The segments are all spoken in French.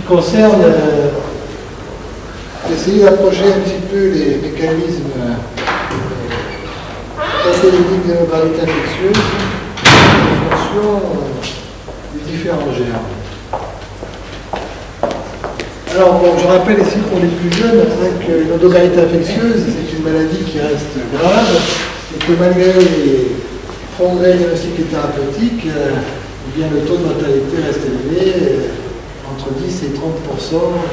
concerne essayer d'approcher un petit peu les mécanismes pathologiques démographiques infectieuses en fonction des différents germes. Alors, bon, je rappelle ici pour les plus jeunes que l'endocarite infectieuse, c'est une maladie qui reste grave et que malgré les progrès diagnostiques et thérapeutiques, eh bien, le taux de mortalité reste élevé, entre 10 et 30%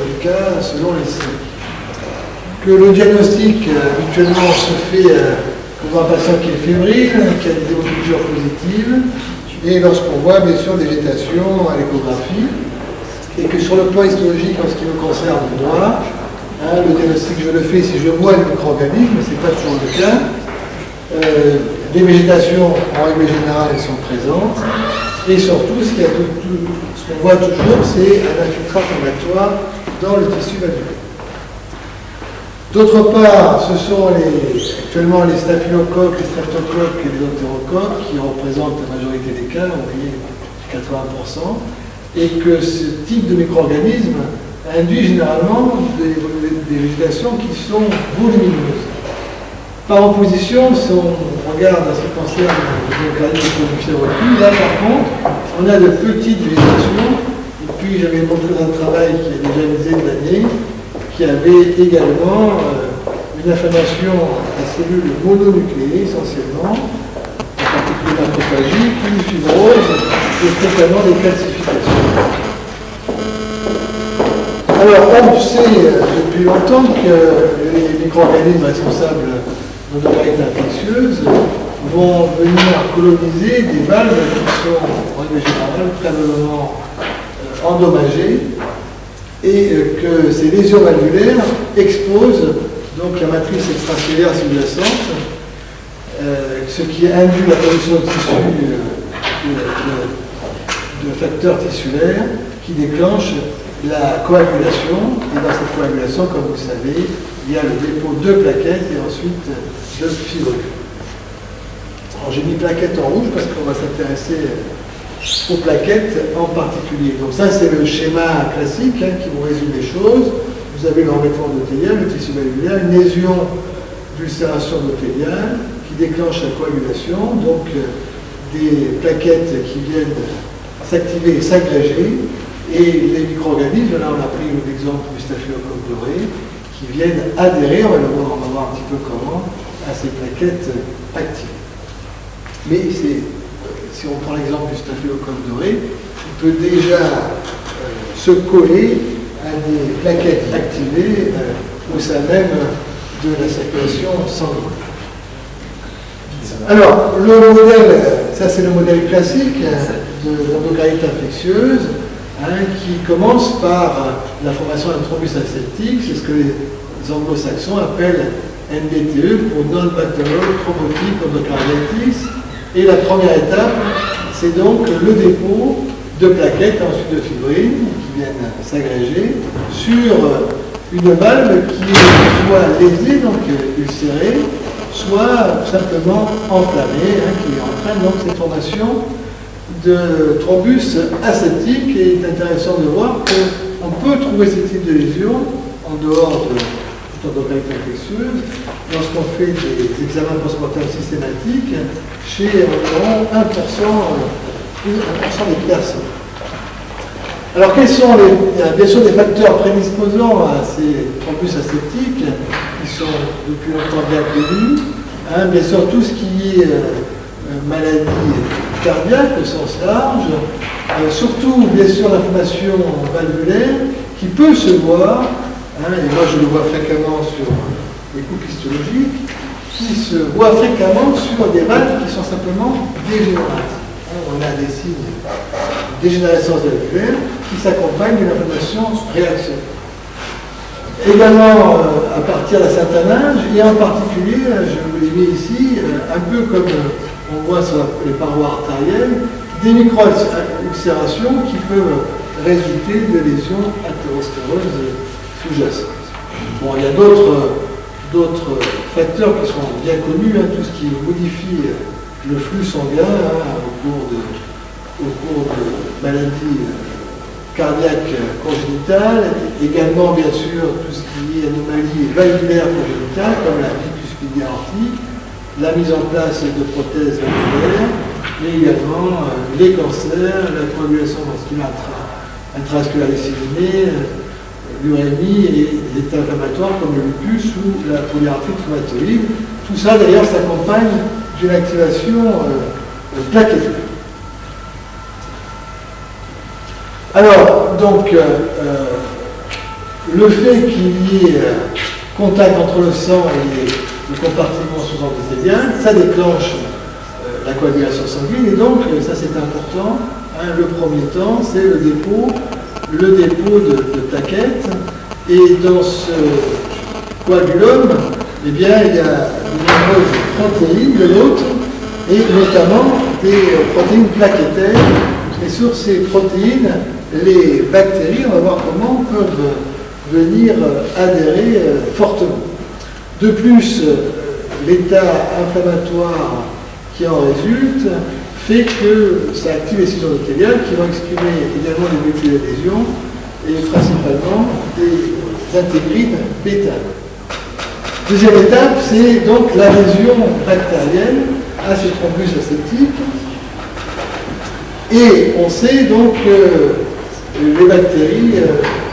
des cas selon les sites. Que le diagnostic habituellement se fait pour un patient qui est fébrile, qui a des hémocultures positives, et lorsqu'on voit bien sûr des végétations à l'échographie, et que sur le plan histologique, en ce qui me concerne moi, le diagnostic je le fais si je vois les micro-organismes, mais ce n'est pas toujours le cas. Les végétations, en règle générale, elles sont présentes, et surtout, ce qu'on voit toujours, c'est un infiltrat inflammatoire dans le tissu valvulaire. D'autre part, ce sont actuellement les staphylocoques, les streptocoques et les entérocoques qui représentent la majorité des cas, on voyait 80%, et que ce type de micro-organisme induit généralement des végétations qui sont volumineuses. Par opposition, si on regarde en ce qui concerne les organismes de recul, là par contre, on a de petites végétations, et puis j'avais montré dans un travail qui a déjà une dizaine d'années, qui avait également une inflammation à cellules mononucléées essentiellement, en particulier macrophagique, une fibrose et fréquemment des calcifications. Alors, on sait depuis longtemps que les micro-organismes responsables d'endocarite infectieuse vont venir coloniser des valves qui sont, en règle générale, probablement endommagées, et que ces lésions valvulaires exposent donc la matrice extracellulaire sous-jacente, ce qui induit la production de tissus de facteurs tissulaires qui déclenchent la coagulation. Et dans cette coagulation, comme vous le savez, il y a le dépôt de plaquettes et ensuite de fibrulles. Alors j'ai mis plaquettes en rouge parce qu'on va s'intéresser aux plaquettes en particulier. Donc ça, c'est le schéma classique qui vous résume les choses. Vous avez l'enlèvement endothélial, le tissu valvulaire, une lésion d'ulcération endothéliale qui déclenche la coagulation, donc des plaquettes qui viennent s'activer et s'agréger, et les micro-organismes, là on a pris l'exemple du staphylocoque doré, qui viennent adhérer, on va voir un petit peu comment, à ces plaquettes actives. Mais si on prend l'exemple du staphylocoque doré, il peut déjà se coller à des plaquettes activées au sein même de la circulation sanguine. Alors, le modèle, ça c'est le modèle classique de l'endocarite infectieuse, qui commence par la formation d'un thrombus aseptique, c'est ce que les anglo-saxons appellent NBTE pour non-bacterial thrombotic endocarditis. Et la première étape, c'est donc le dépôt de plaquettes, ensuite de fibrines, qui viennent s'agréger sur une valve qui est soit lésée, donc ulcérée, soit simplement enflammée, qui entraîne donc cette formation de thrombus aseptique. Et il est intéressant de voir qu'on peut trouver ce type de lésion en dehors de l'endocarite infectieuse lorsqu'on fait des examens post-mortem systématiques chez environ 1% des personnes. Alors quels sont il y a bien sûr des facteurs prédisposants à ces thrombus aseptiques qui sont depuis longtemps bien connus. Bien sûr tout ce qui est maladie cardiaque au sens large, surtout bien sûr l'inflammation valvulaire qui peut se voir, et moi je le vois fréquemment sur les coupes histologiques, qui se voit fréquemment sur des valves qui sont simplement dégénérates. On a des signes de dégénérescence valvulaire qui s'accompagnent d'une inflammation réactionnelle. Également à partir d'un certain âge, et en particulier, je vous l'ai mis ici, un peu comme on voit sur les parois artérielles, des micro-ulcérations qui peuvent résulter de lésions athéroscléreuses sous-jacentes. Bon, il y a d'autres facteurs qui sont bien connus, tout ce qui modifie le flux sanguin au cours de maladies cardiaque congénitale, également bien sûr tout ce qui est anomalie valvulaire congénitale, comme la bicuspidie aortique, la mise en place de prothèses valvulaires, mais également les cancers, la coagulation vasculaire intravasculaire disséminée, l'urémie et les états inflammatoires comme le lupus ou la polyarthrite rhumatoïde. Tout ça d'ailleurs s'accompagne d'une activation plaquettaire. Alors, donc, le fait qu'il y ait contact entre le sang et le compartiment sous-endothélial, ça déclenche la coagulation sanguine, et donc, ça c'est important, hein, le premier temps, c'est le dépôt de plaquettes, et dans ce coagulum, eh bien, il y a de nombreuses protéines de l'autre, et notamment des protéines plaquettaires, et sur ces protéines, les bactéries, on va voir comment, peuvent venir adhérer fortement. De plus, l'état inflammatoire qui en résulte fait que ça active les cellules endothéliales qui vont exprimer également des molécules d'adhésion et principalement des intégrines bêta. Deuxième étape, c'est donc l'adhésion bactérienne à ces thrombus aseptiques. Et on sait donc que les bactéries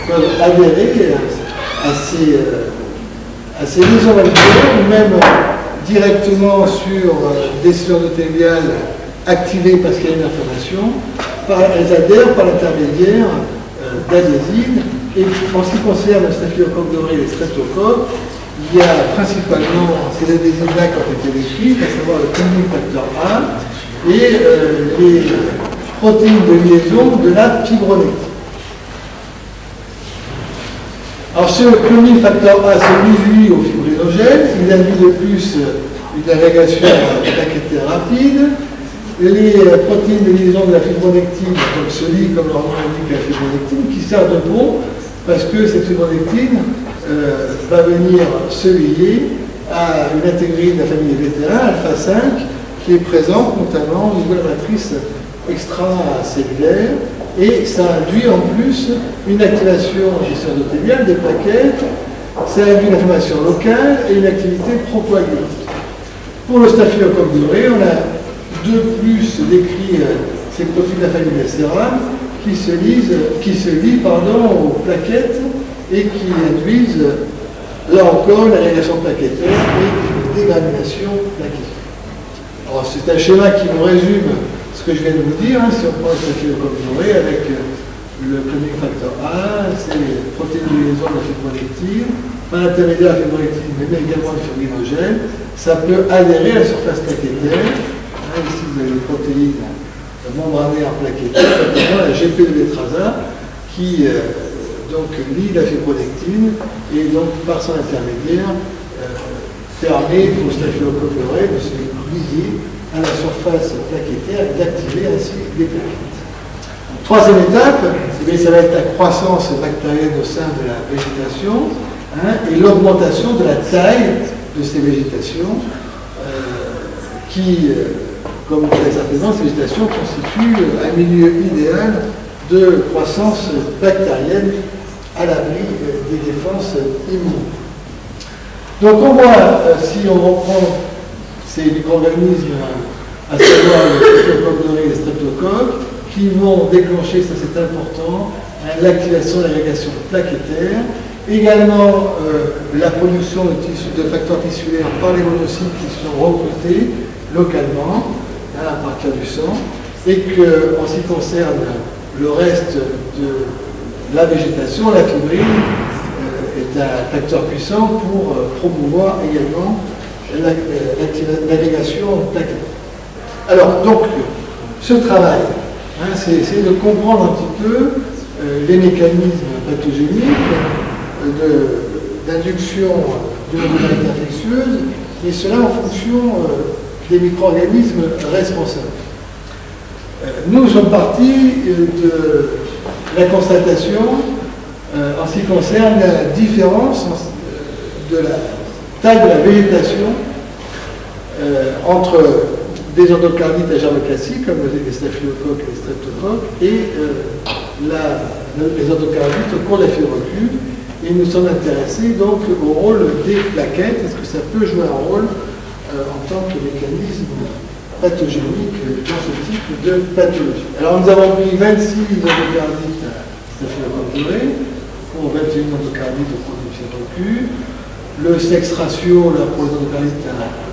peuvent adhérer à ces liaisons valvulaires, ou même directement sur des cellules endothéliales activées parce qu'il y a une inflammation. Elles adhèrent par l'intermédiaire d'adhésines. Et en ce qui concerne le staphylocoque doré et les streptocoques, il y a principalement ces adhésines-là qui ont été décrites, à savoir le clonine factor A et les protéines de liaison de la fibronectine. Alors ce clonine factor A se lie au fibrinogène, il induit de plus une agrégation plaquettaire rapide. Les protéines de liaison de la fibronectine donc, se lient, comme leur nom l'indique, à la fibronectine, qui sert de pont, parce que cette fibronectine va venir se lier à une intégrine de la famille des vétérans, alpha 5, qui est présente notamment au niveau de la matrice extracellulaire, et ça induit en plus une activation des cellules endothéliales, des plaquettes, ça induit une inflammation locale et une activité procoagulante. Pour le staphylocoque doré, on a de plus décrit ces protéines de la famille des sérum qui se lient aux plaquettes et qui induisent là encore l'agrégation plaquettaire et une dégranulation plaquettaire. Alors c'est un schéma qui nous résume ce que je viens de vous dire, hein, si on prend le staphylocoque doré avec le clonine factor A, c'est les protéines de liaison de la fibronectine, par l'intermédiaire de la fibronectine, mais également le fibrinogène, ça peut adhérer à la surface plaquettaire. Hein, ici vous avez les protéines membranaires plaquettaires, notamment la GP de l'étrasa, qui donc lie la fibronectine et donc par son intermédiaire permet au staphylocoque doré de se lier à la surface plaquettaire et d'activer ainsi les plaquettes. Troisième étape, ça va être la croissance bactérienne au sein de la végétation, hein, et l'augmentation de la taille de ces végétations qui, comme vous le savez certainement, ces végétations constituent un milieu idéal de croissance bactérienne à l'abri des défenses immunes. Donc on voit, si on reprend ces micro-organismes, à savoir le staphylocoque doré et les streptocoques, qui vont déclencher, ça c'est important, l'activation de l'agrégation plaquettaire, également la production de facteurs tissulaires par les monocytes qui sont recrutés localement à partir du sang, et qu'en ce qui concerne le reste de la végétation, la fibrine est un facteur puissant pour promouvoir également l'agrégation plaquettaire. Alors, donc, ce travail, hein, c'est essayer de comprendre un petit peu les mécanismes pathogéniques d'induction de l'immunité infectieuse, et cela en fonction des micro-organismes responsables. Nous sommes partis de la constatation en ce qui concerne la différence de la taille de la végétation entre des endocardites à germe classique, comme les staphylocoques et les streptocoques, et les endocardites au cours de la fibrocule. Et nous sommes intéressés donc au rôle des plaquettes. Est-ce que ça peut jouer un rôle en tant que mécanisme pathogénique dans ce type de pathologie? Alors nous avons pris 26 endocardites staphylocoque doré pour 21 endocardites au cours du fibrocule. Le sexe ratio là, pour les endocardites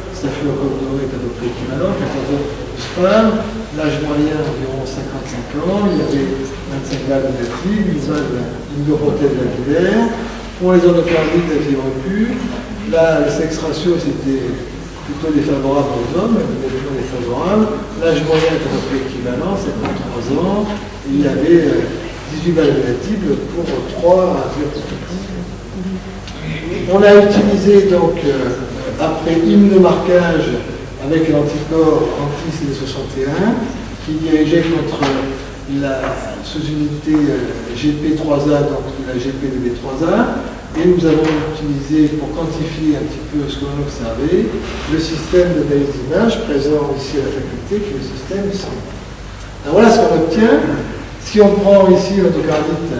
staphylocoque doré est à peu près équivalent, 14 hommes plus femmes. L'âge moyen environ 55 ans, il y avait 25 valves négatives, une hypoprothèse valvulaire. Pour les endocardites à fibrocule, là le sexe ratio c'était plutôt défavorable aux hommes, plutôt défavorable. L'âge moyen est à peu près équivalent, 53 ans, et il y avait 18 valves négatives pour 3 à 0. On a utilisé donc, après immunomarquage avec l'anticorps anti-CD61 qui dirigeait contre la sous-unité GP3A, donc la GP de B3A, et nous avons utilisé pour quantifier un petit peu ce qu'on observait le système d'analyse d'image présent ici à la faculté, qui est le système sanguin. Alors voilà ce qu'on obtient. Si on prend ici l'endocardite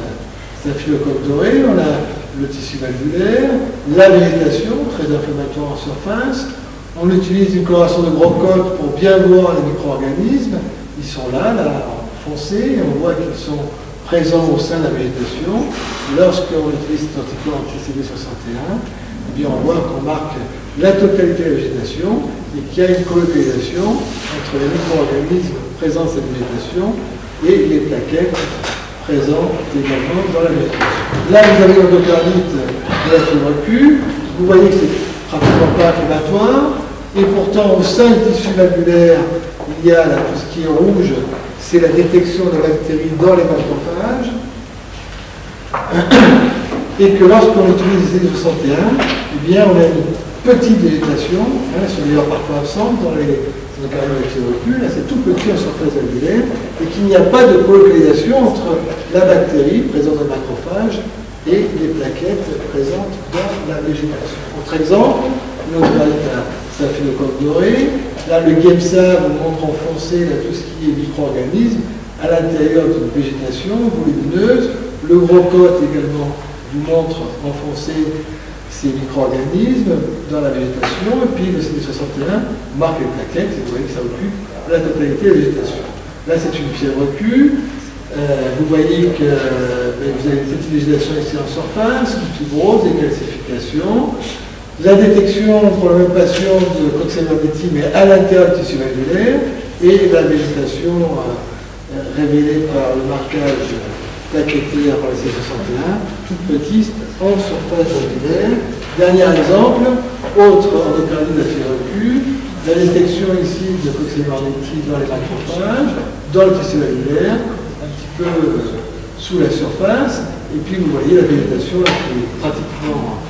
staphylocoque doré, on a le tissu valvulaire, la végétation, très inflammatoire en surface. On utilise une coloration de gros code pour bien voir les micro-organismes. Ils sont là en foncé, et on voit qu'ils sont présents au sein de la végétation. Lorsqu'on utilise cet anticorps anti-CD61, eh bien on voit qu'on marque la totalité de la végétation et qu'il y a une colocalisation entre les micro-organismes présents dans cette végétation et les plaquettes présentes également dans la végétation. Là, vous avez l'endocardite de la fibrocule. Vous voyez que c'est pratiquement pas inflammatoire. Et pourtant, au sein du tissu valvulaire, il y a là, tout ce qui est rouge, c'est la détection de bactéries dans les macrophages. Et que lorsqu'on utilise les CD61, eh bien, on a une petite végétation, elles sont d'ailleurs parfois absentes dans les endocardites de la fibrocule, là c'est tout petit en surface valvulaire, et qu'il n'y a pas de colocalisation entre la bactérie présente dans le macrophage et les plaquettes présentes dans la végétation. Autre exemple, l'endocardite staphylocoque doré, là le GEMSA vous montre en foncé là, tout ce qui est micro-organismes à l'intérieur d'une végétation volumineuse. Le gros cote également vous montre en foncé ces micro-organismes dans la végétation, et puis le CD61 marque les plaquettes, et vous voyez que ça occupe la totalité de la végétation. Là c'est une fibrocule. Vous voyez que vous avez une petite végétation ici en surface, une fibrose, des calcifications. La détection pour le même patient de Coxsackie mais à l'intérieur du tissu valvulaire, et la végétation révélée par le marquage plaquettaire par le C61, toute petite en surface valvulaire. Dernier exemple, autre endocardite de la fibrocule, la détection ici de Coxsackie dans les macrophages, dans le tissu valvulaire, un petit peu sous la surface, et puis vous voyez la végétation là, qui est pratiquement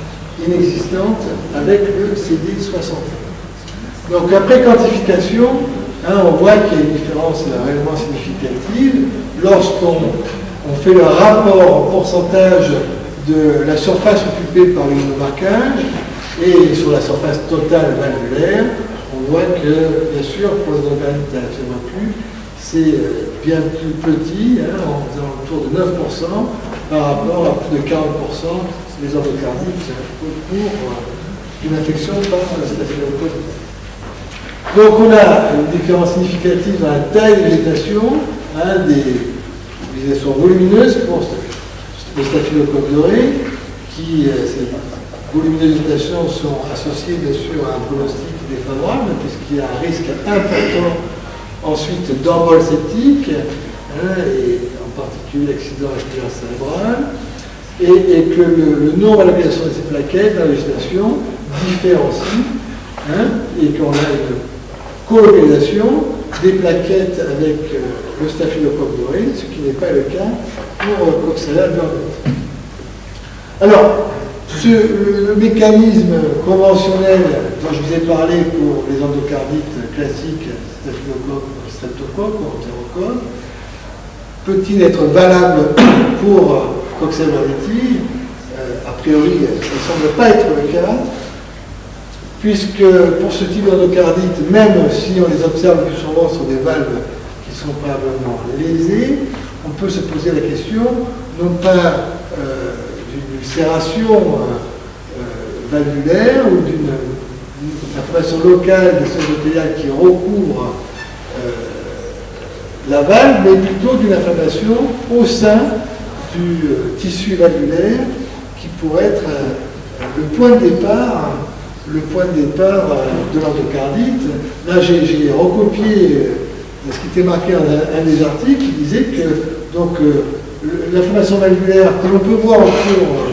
inexistante avec le CD61. Donc après quantification, on voit qu'il y a une différence réellement significative lorsqu'on fait le rapport en pourcentage de la surface occupée par l'immunomarquage et sur la surface totale valvulaire. On voit que, bien sûr, pour les endocardites à la fibrocule, c'est bien plus petit, autour de 9% par rapport à plus de 40% des endocardites au cours d'une infection par la staphylocoque. Donc on a une différence significative dans la taille de végétation, des végétations volumineuses pour le staphylocoque doré, qui ces volumineuses végétations sont associées bien sûr à un pronostic défavorable, puisqu'il y a un risque important ensuite d'embole septique, et en particulier l'accident vasculaire cérébral, et que le nombre de l'application de ces plaquettes dans la végétation diffère aussi, et qu'on a une colocalisation des plaquettes avec le staphylocoque doré, ce qui n'est pas le cas pour Coxella burgdorferi. Alors, le mécanisme conventionnel dont je vous ai parlé pour les endocardites classiques, staphylocoque, streptocoque ou entérocoque, peut-il être valable pour Coxella burgdorferi? A priori, ça ne semble pas être le cas, puisque pour ce type d'endocardite, même si on les observe plus souvent sur des valves qui sont probablement lésées, on peut se poser la question, non pas d'une ulcération valvulaire ou d'une inflammation locale des cellules endothéliales qui recouvre la valve, mais plutôt d'une inflammation au sein du tissu valvulaire qui pourrait être le point de départ de l'endocardite. Là, j'ai recopié ce qui était marqué dans un des articles qui disait que l'inflammation valvulaire que l'on peut voir au cours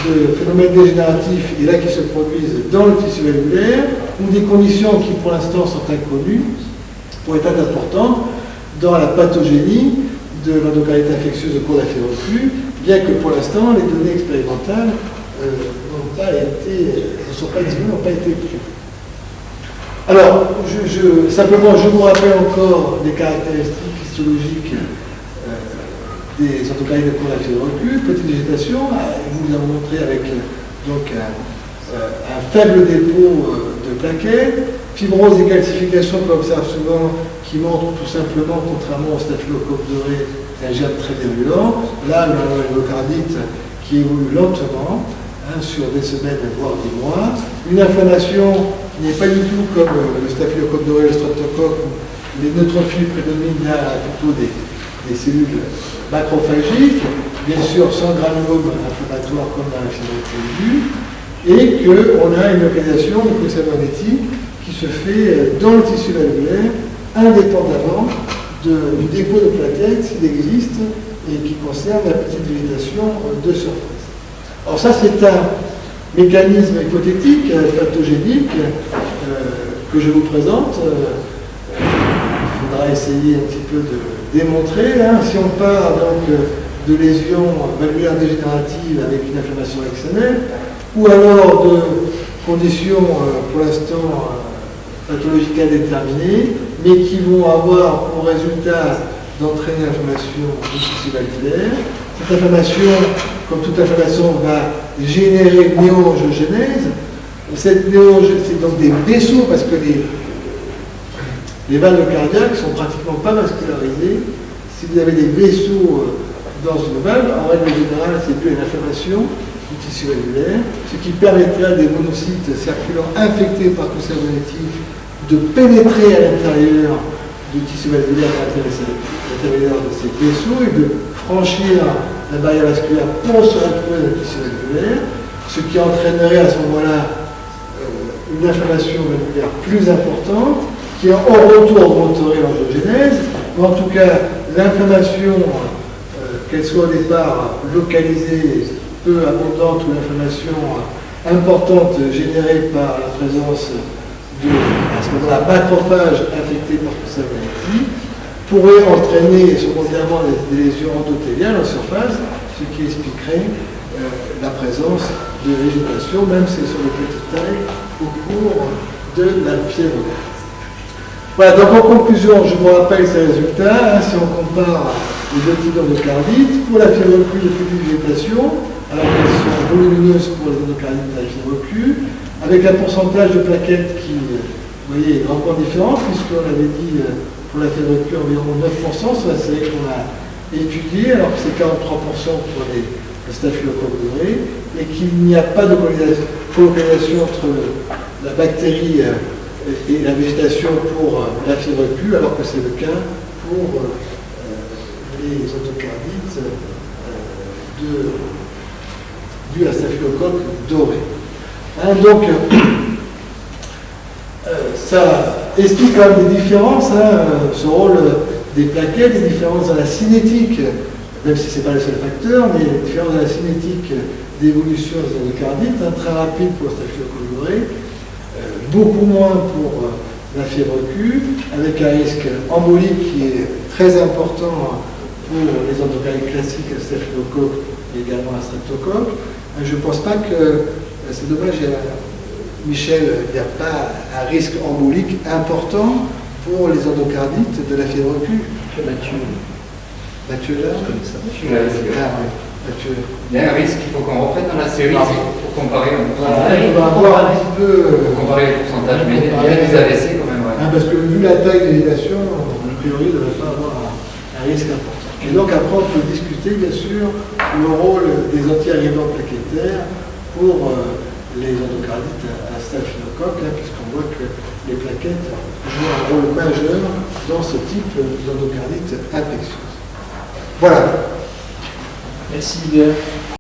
de phénomènes dégénératifs et là qui se produisent dans le tissu valvulaire ont des conditions qui pour l'instant sont inconnues pour être importantes dans la pathogénie de l'endocardite infectieuse au cours de la fièvre reclus, bien que pour l'instant les données expérimentales ne sont pas disponibles, n'ont pas été obtenues. Alors, simplement, je vous rappelle encore des caractéristiques histologiques des endocardites au cours de la fièvre reclus. Petite végétation, nous vous avons montré avec un faible dépôt de plaquettes, fibrose et calcification qu'on observe souvent, qui montre tout simplement, contrairement au staphylocoque doré, un germe très virulent. Là, on a une endocardite qui évolue lentement, sur des semaines, voire des mois. Une inflammation qui n'est pas du tout comme le staphylocoque doré, le streptocoque, où les neutrophiles prédominent, là plutôt des cellules macrophagiques, bien sûr sans granulome inflammatoire comme dans la fièvre aiguë, et qu'on a une localisation mucocéphalométique qui se fait dans le tissu valvulaire, indépendamment du dépôt de plaquettes s'il existe et qui concerne la petite végétation de surface. Alors ça, c'est un mécanisme hypothétique, pathogénique, que je vous présente. Il faudra essayer un petit peu de démontrer. Si on part donc de lésions valvulaires dégénératives avec une inflammation actionnelle, ou alors de conditions pour l'instant pathologiques indéterminées, mais qui vont avoir pour résultat d'entraîner l'inflammation du tissu valvulaire. Cette inflammation, comme toute inflammation, va générer une néoangiogénèse. Cette néoangiogénèse, c'est donc des vaisseaux, parce que les valves cardiaques ne sont pratiquement pas vascularisées. Si vous avez des vaisseaux dans une valve, en règle générale, c'est dû à une inflammation du tissu valvulaire, ce qui permettrait à des monocytes circulants infectés par tout monétique de pénétrer à l'intérieur du tissu valvulaire, à l'intérieur de ces vaisseaux, et de franchir la barrière vasculaire pour se retrouver dans le tissu valvulaire, ce qui entraînerait à ce moment-là une inflammation valvulaire plus importante, qui en retour augmenterait l'angiogénèse, ou en tout cas l'inflammation, qu'elle soit au départ localisée, peu abondante, ou l'inflammation importante générée par la présence à ce moment-là, macrophages infectés par tout ça pourrait entraîner secondairement des lésions endothéliales en surface, ce qui expliquerait la présence de végétation, même si c'est sur de petite taille, au cours de la fièvre. Voilà, donc en conclusion, je vous rappelle ces résultats. Si on compare les deux types d'endocardites, pour la fièvre reclus, de petite végétation, alors qu'elles sont volumineuses pour les endocardites de la fièvre reclus, avec un pourcentage de plaquettes qui, vous voyez, est grandement différent, puisqu'on avait dit pour la fièvre reclus environ 9% sur la série qu'on a étudiée, alors que c'est 43% pour les staphylocoques dorés, et qu'il n'y a pas de colocalisation entre la bactérie et la végétation pour la fièvre reclus, alors que c'est le cas pour les endocardites dues à staphylocoque doré. Donc, ça explique quand même des différences, ce rôle des plaquettes, des différences dans la cinétique, même si ce n'est pas le seul facteur, mais des différences dans la cinétique d'évolution des endocardites, très rapide pour le staphylocoque doré, beaucoup moins pour la fièvre reclus, avec un risque embolique qui est très important pour les endocardites classiques, le staphylocoque et également la streptocoque. Je ne pense pas que, c'est dommage, Michel, il n'y a pas un risque embolique important pour les endocardites de la fièvre reclus. Mathieu là, comme ça. Mathieu. Il y a un risque qu'il faut qu'on reprenne dans la série pour comparer un On pourcentage. va voir un petit peu. Pour comparer les pourcentages, mais il y a des AVC quand même. Ouais. Parce que vu la taille de l'élévation, a priori, il ne devrait pas avoir un risque important. Et donc après, on peut discuter, bien sûr, le rôle des anti-arrivants plaquettaires pour les endocardites à staphylocoque, puisqu'on voit que les plaquettes jouent un rôle majeur dans ce type d'endocardite infectieuse. Voilà. Merci Hubert.